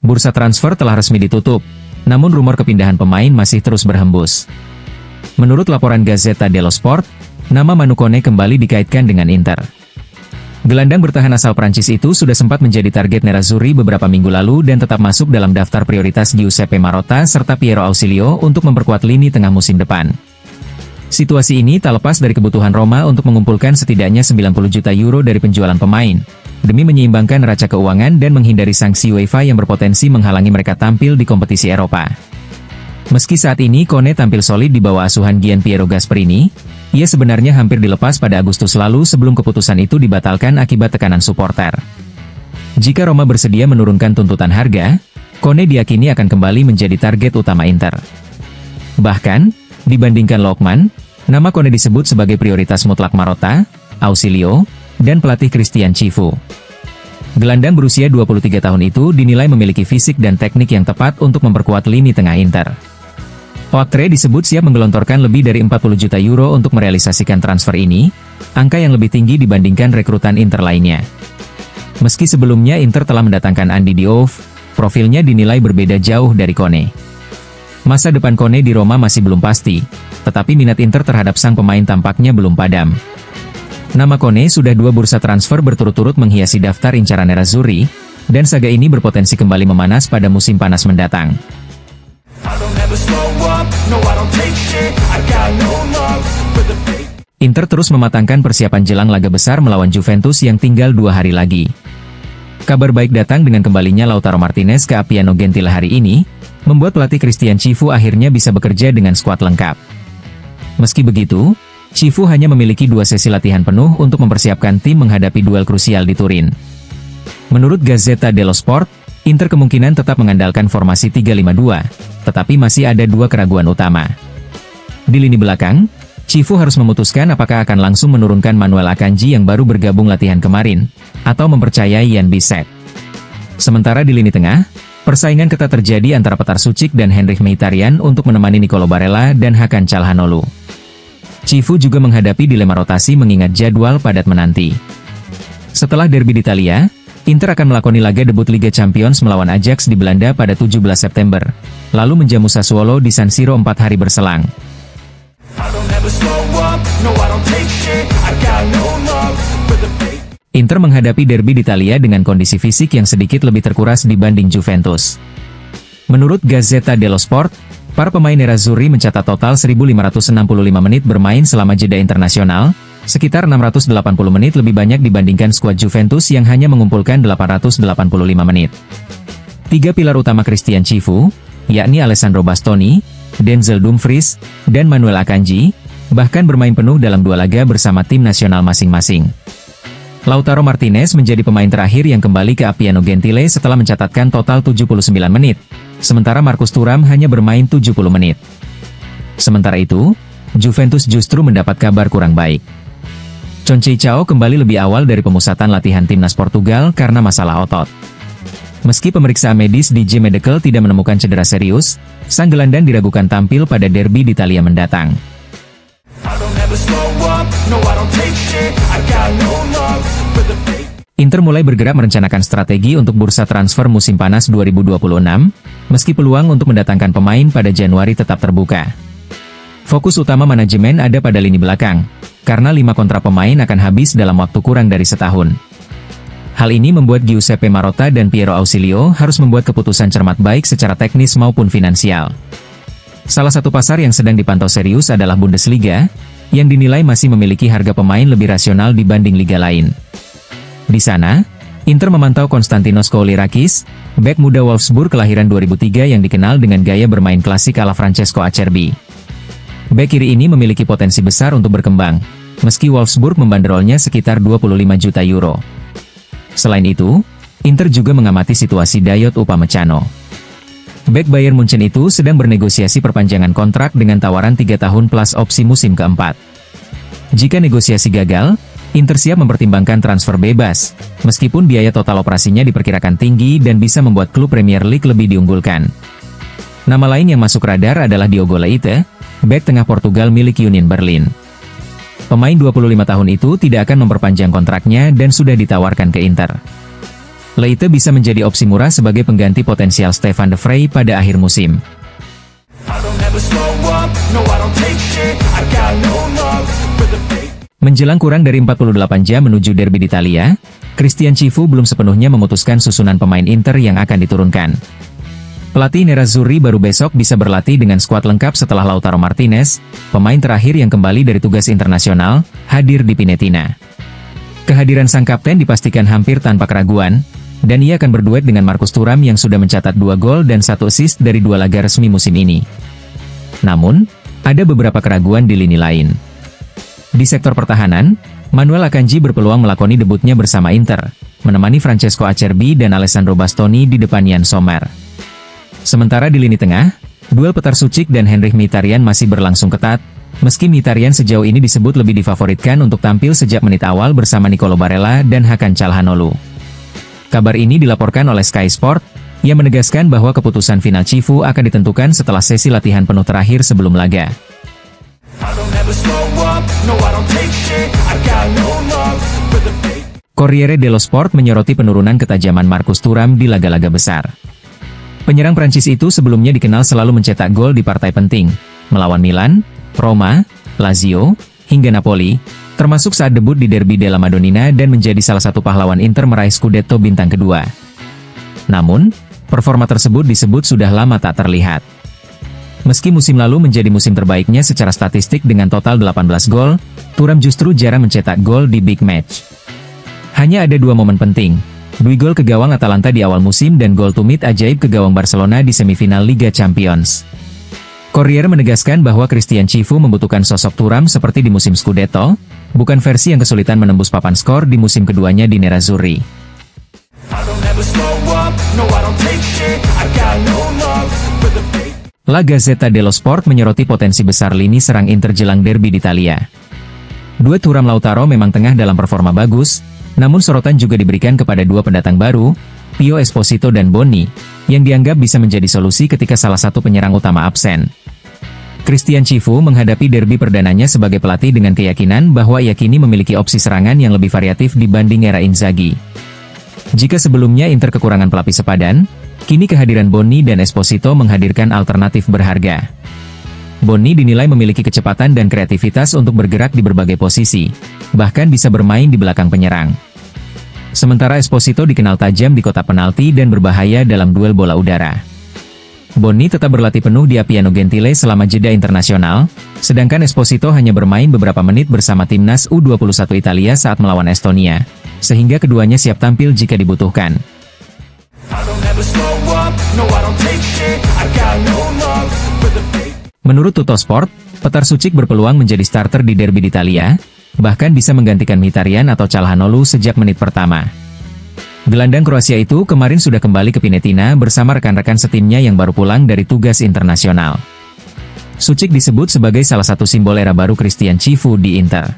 Bursa transfer telah resmi ditutup, namun rumor kepindahan pemain masih terus berhembus. Menurut laporan Gazzetta dello Sport, nama Manu Kone kembali dikaitkan dengan Inter. Gelandang bertahan asal Prancis itu sudah sempat menjadi target Nerazzurri beberapa minggu lalu dan tetap masuk dalam daftar prioritas Giuseppe Marotta serta Piero Ausilio untuk memperkuat lini tengah musim depan. Situasi ini tak lepas dari kebutuhan Roma untuk mengumpulkan setidaknya 90 juta euro dari penjualan pemain, demi menyeimbangkan neraca keuangan dan menghindari sanksi UEFA yang berpotensi menghalangi mereka tampil di kompetisi Eropa. Meski saat ini Kone tampil solid di bawah asuhan Gian Piero Gasperini, ia sebenarnya hampir dilepas pada Agustus lalu sebelum keputusan itu dibatalkan akibat tekanan supporter. Jika Roma bersedia menurunkan tuntutan harga, Kone diyakini akan kembali menjadi target utama Inter. Bahkan, dibandingkan Lookman, nama Kone disebut sebagai prioritas mutlak Marotta, Ausilio, dan pelatih Christian Cifu. Gelandang berusia 23 tahun itu dinilai memiliki fisik dan teknik yang tepat untuk memperkuat lini tengah Inter. Oaktre disebut siap menggelontorkan lebih dari 40 juta euro untuk merealisasikan transfer ini, angka yang lebih tinggi dibandingkan rekrutan Inter lainnya. Meski sebelumnya Inter telah mendatangkan Andy Diouf, profilnya dinilai berbeda jauh dari Kone. Masa depan Kone di Roma masih belum pasti, tetapi minat Inter terhadap sang pemain tampaknya belum padam. Nama Kone sudah 2 bursa transfer berturut-turut menghiasi daftar incaran Nerazzurri, dan saga ini berpotensi kembali memanas pada musim panas mendatang. Inter terus mematangkan persiapan jelang laga besar melawan Juventus yang tinggal 2 hari lagi. Kabar baik datang dengan kembalinya Lautaro Martinez ke Appiano Gentile hari ini, membuat pelatih Christian Cifu akhirnya bisa bekerja dengan skuad lengkap. Meski begitu, Cifu hanya memiliki 2 sesi latihan penuh untuk mempersiapkan tim menghadapi duel krusial di Turin. Menurut Gazzetta dello Sport, Inter kemungkinan tetap mengandalkan formasi 3-5-2, tetapi masih ada 2 keraguan utama. Di lini belakang, Cifu harus memutuskan apakah akan langsung menurunkan Manuel Akanji yang baru bergabung latihan kemarin, atau mempercayai Jan Bisek. Sementara di lini tengah, persaingan ketat terjadi antara Petar Sucik dan Henrikh Mkhitaryan untuk menemani Nicolo Barella dan Hakan Çalhanoğlu. Cifu juga menghadapi dilema rotasi mengingat jadwal padat menanti. Setelah derby di Italia, Inter akan melakoni laga debut Liga Champions melawan Ajax di Belanda pada 17 September, lalu menjamu Sassuolo di San Siro 4 hari berselang. Inter menghadapi derby di Italia dengan kondisi fisik yang sedikit lebih terkuras dibanding Juventus. Menurut Gazzetta dello Sport, para pemain Nerazzurri mencatat total 1.565 menit bermain selama jeda internasional, sekitar 680 menit lebih banyak dibandingkan skuad Juventus yang hanya mengumpulkan 885 menit. 3 pilar utama Christian Cifu, yakni Alessandro Bastoni, Denzel Dumfries, dan Manuel Akanji, bahkan bermain penuh dalam 2 laga bersama tim nasional masing-masing. Lautaro Martinez menjadi pemain terakhir yang kembali ke Appiano Gentile setelah mencatatkan total 79 menit, sementara Marcus Thuram hanya bermain 70 menit. Sementara itu, Juventus justru mendapat kabar kurang baik. Conceição kembali lebih awal dari pemusatan latihan timnas Portugal karena masalah otot. Meski pemeriksaan medis di J Medical tidak menemukan cedera serius, sang gelandang diragukan tampil pada derby di Italia mendatang. Inter mulai bergerak merencanakan strategi untuk bursa transfer musim panas 2026, meski peluang untuk mendatangkan pemain pada Januari tetap terbuka. Fokus utama manajemen ada pada lini belakang, karena 5 kontrak pemain akan habis dalam waktu kurang dari setahun. Hal ini membuat Giuseppe Marotta dan Piero Ausilio harus membuat keputusan cermat baik secara teknis maupun finansial. Salah satu pasar yang sedang dipantau serius adalah Bundesliga, yang dinilai masih memiliki harga pemain lebih rasional dibanding liga lain. Di sana, Inter memantau Konstantinos Koulirakis, bek muda Wolfsburg kelahiran 2003 yang dikenal dengan gaya bermain klasik ala Francesco Acerbi. Bek kiri ini memiliki potensi besar untuk berkembang, meski Wolfsburg membanderolnya sekitar 25 juta euro. Selain itu, Inter juga mengamati situasi Dayot Upamecano. Bek Bayern Munchen itu sedang bernegosiasi perpanjangan kontrak dengan tawaran 3 tahun plus opsi musim keempat. Jika negosiasi gagal, Inter siap mempertimbangkan transfer bebas, meskipun biaya total operasinya diperkirakan tinggi dan bisa membuat klub Premier League lebih diunggulkan. Nama lain yang masuk radar adalah Diogo Leite, bek tengah Portugal milik Union Berlin. pemain 25 tahun itu tidak akan memperpanjang kontraknya dan sudah ditawarkan ke Inter. Leite bisa menjadi opsi murah sebagai pengganti potensial Stefan de Vrij pada akhir musim. Menjelang kurang dari 48 jam menuju derby di Italia, Christian Chivu belum sepenuhnya memutuskan susunan pemain Inter yang akan diturunkan. Pelatih Nerazzurri baru besok bisa berlatih dengan skuad lengkap setelah Lautaro Martinez, pemain terakhir yang kembali dari tugas internasional, hadir di Pinetina. Kehadiran sang kapten dipastikan hampir tanpa keraguan, dan ia akan berduet dengan Marcus Thuram yang sudah mencatat 2 gol dan 1 assist dari 2 laga resmi musim ini. Namun, ada beberapa keraguan di lini lain. Di sektor pertahanan, Manuel Akanji berpeluang melakoni debutnya bersama Inter, menemani Francesco Acerbi dan Alessandro Bastoni di depan Yann Sommer. Sementara di lini tengah, duel Petar Sucik dan Henrikh Mkhitaryan masih berlangsung ketat, meski Mkhitaryan sejauh ini disebut lebih difavoritkan untuk tampil sejak menit awal bersama Nicolo Barella dan Hakan Çalhanoğlu. Kabar ini dilaporkan oleh Sky Sport, yang menegaskan bahwa keputusan final Chivu akan ditentukan setelah sesi latihan penuh terakhir sebelum laga. Corriere dello Sport menyoroti penurunan ketajaman Marcus Thuram di laga-laga besar. Penyerang Prancis itu sebelumnya dikenal selalu mencetak gol di partai penting, melawan Milan, Roma, Lazio, hingga Napoli, termasuk saat debut di Derby della Madonnina dan menjadi salah satu pahlawan Inter meraih Scudetto bintang kedua. Namun, performa tersebut disebut sudah lama tak terlihat. Meski musim lalu menjadi musim terbaiknya secara statistik dengan total 18 gol, Thuram justru jarang mencetak gol di big match. Hanya ada 2 momen penting, 2 gol ke gawang Atalanta di awal musim dan gol tumit ajaib ke gawang Barcelona di semifinal Liga Champions. Corriere menegaskan bahwa Christian Chivu membutuhkan sosok Thuram seperti di musim Scudetto, bukan versi yang kesulitan menembus papan skor di musim keduanya di Nerazzurri. La Gazzetta dello Sport menyoroti potensi besar lini serang Inter jelang derby di Italia. Duet Thuram-Lautaro memang tengah dalam performa bagus, namun sorotan juga diberikan kepada 2 pendatang baru, Pio Esposito dan Bonni, yang dianggap bisa menjadi solusi ketika salah satu penyerang utama absen. Christian Chivu menghadapi derby perdananya sebagai pelatih dengan keyakinan bahwa ia kini memiliki opsi serangan yang lebih variatif dibanding era Inzaghi. Jika sebelumnya Inter kekurangan pelapis sepadan, kini kehadiran Bonni dan Esposito menghadirkan alternatif berharga. Bonni dinilai memiliki kecepatan dan kreativitas untuk bergerak di berbagai posisi, bahkan bisa bermain di belakang penyerang. Sementara Esposito dikenal tajam di kotak penalti dan berbahaya dalam duel bola udara. Bonni tetap berlatih penuh di Appiano Gentile selama jeda internasional, sedangkan Esposito hanya bermain beberapa menit bersama timnas U21 Italia saat melawan Estonia, sehingga keduanya siap tampil jika dibutuhkan. Menurut Tuttosport, Petar Sucik berpeluang menjadi starter di derby di Italia, bahkan bisa menggantikan Mkhitaryan atau Çalhanoğlu sejak menit pertama. Gelandang Kroasia itu kemarin sudah kembali ke Pinetina bersama rekan-rekan setimnya yang baru pulang dari tugas internasional. Sucik disebut sebagai salah satu simbol era baru Christian Chivu di Inter.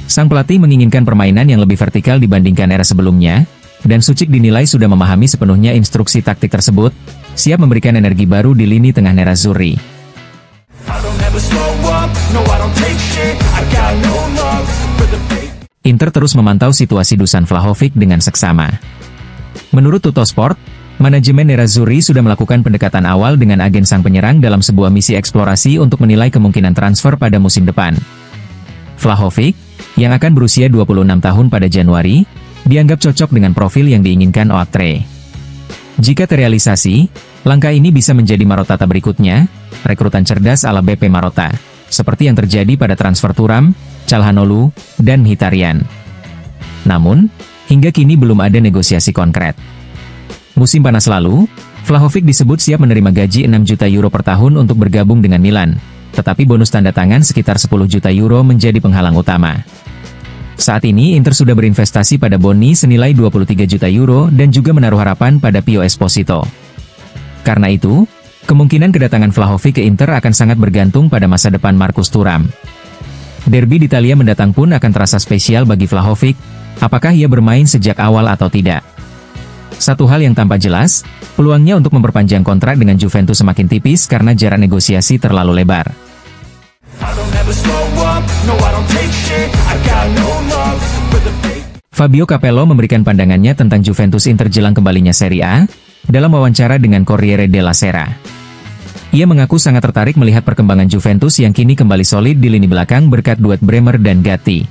Sang pelatih menginginkan permainan yang lebih vertikal dibandingkan era sebelumnya, dan Sucik dinilai sudah memahami sepenuhnya instruksi taktik tersebut, siap memberikan energi baru di lini tengah Nerazzurri. Inter terus memantau situasi Dusan Vlahovic dengan seksama. Menurut Tuttosport, manajemen Nerazzurri sudah melakukan pendekatan awal dengan agen sang penyerang dalam sebuah misi eksplorasi untuk menilai kemungkinan transfer pada musim depan. Vlahovic, yang akan berusia 26 tahun pada Januari, dianggap cocok dengan profil yang diinginkan Oaktree. Jika terrealisasi, langkah ini bisa menjadi Marotta berikutnya, rekrutan cerdas ala BP Marotta, seperti yang terjadi pada transfer Thuram, Çalhanoğlu, dan Mkhitaryan. Namun, hingga kini belum ada negosiasi konkret. Musim panas lalu, Vlahovic disebut siap menerima gaji 6 juta euro per tahun untuk bergabung dengan Milan, tetapi bonus tanda tangan sekitar 10 juta euro menjadi penghalang utama. Saat ini Inter sudah berinvestasi pada Bonni senilai 23 juta euro dan juga menaruh harapan pada Pio Esposito. Karena itu, kemungkinan kedatangan Vlahovic ke Inter akan sangat bergantung pada masa depan Marcus Thuram. Derby di Italia mendatang pun akan terasa spesial bagi Vlahovic, apakah ia bermain sejak awal atau tidak. Satu hal yang tampak jelas, peluangnya untuk memperpanjang kontrak dengan Juventus semakin tipis karena jarak negosiasi terlalu lebar. Fabio Capello memberikan pandangannya tentang Juventus Inter jelang kembalinya Serie A, dalam wawancara dengan Corriere della Sera. Ia mengaku sangat tertarik melihat perkembangan Juventus yang kini kembali solid di lini belakang berkat duet Bremer dan Gatti.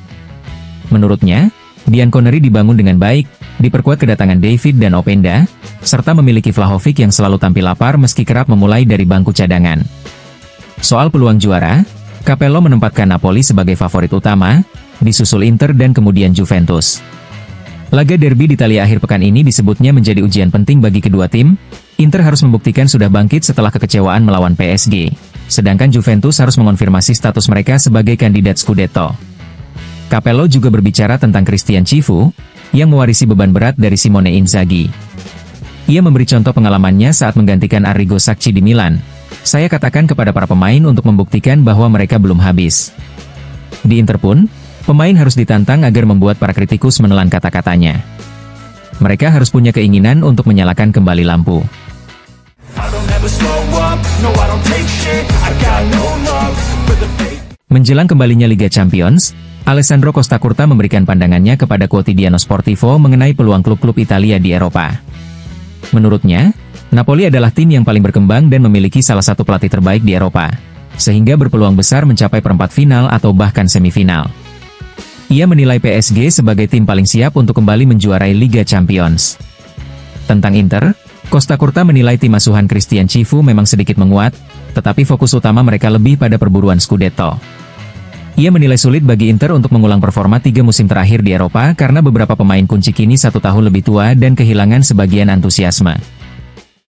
Menurutnya, Bianconeri dibangun dengan baik, diperkuat kedatangan David dan Openda, serta memiliki Vlahovic yang selalu tampil lapar meski kerap memulai dari bangku cadangan. Soal peluang juara, Capello menempatkan Napoli sebagai favorit utama, disusul Inter dan kemudian Juventus. Laga derby di Italia akhir pekan ini disebutnya menjadi ujian penting bagi kedua tim. Inter harus membuktikan sudah bangkit setelah kekecewaan melawan PSG, sedangkan Juventus harus mengonfirmasi status mereka sebagai kandidat Scudetto. Capello juga berbicara tentang Christian Cifu, yang mewarisi beban berat dari Simone Inzaghi. Ia memberi contoh pengalamannya saat menggantikan Arrigo Sacchi di Milan. Saya katakan kepada para pemain untuk membuktikan bahwa mereka belum habis. Di Inter pun, pemain harus ditantang agar membuat para kritikus menelan kata-katanya. Mereka harus punya keinginan untuk menyalakan kembali lampu. Menjelang kembalinya Liga Champions, Alessandro Costacurta memberikan pandangannya kepada Quotidiano Sportivo mengenai peluang klub-klub Italia di Eropa. Menurutnya, Napoli adalah tim yang paling berkembang dan memiliki salah satu pelatih terbaik di Eropa, sehingga berpeluang besar mencapai perempat final atau bahkan semifinal. Ia menilai PSG sebagai tim paling siap untuk kembali menjuarai Liga Champions. Tentang Inter, Costacurta menilai tim asuhan Christian Cifu memang sedikit menguat, tetapi fokus utama mereka lebih pada perburuan Scudetto. Ia menilai sulit bagi Inter untuk mengulang performa 3 musim terakhir di Eropa karena beberapa pemain kunci kini 1 tahun lebih tua dan kehilangan sebagian antusiasme.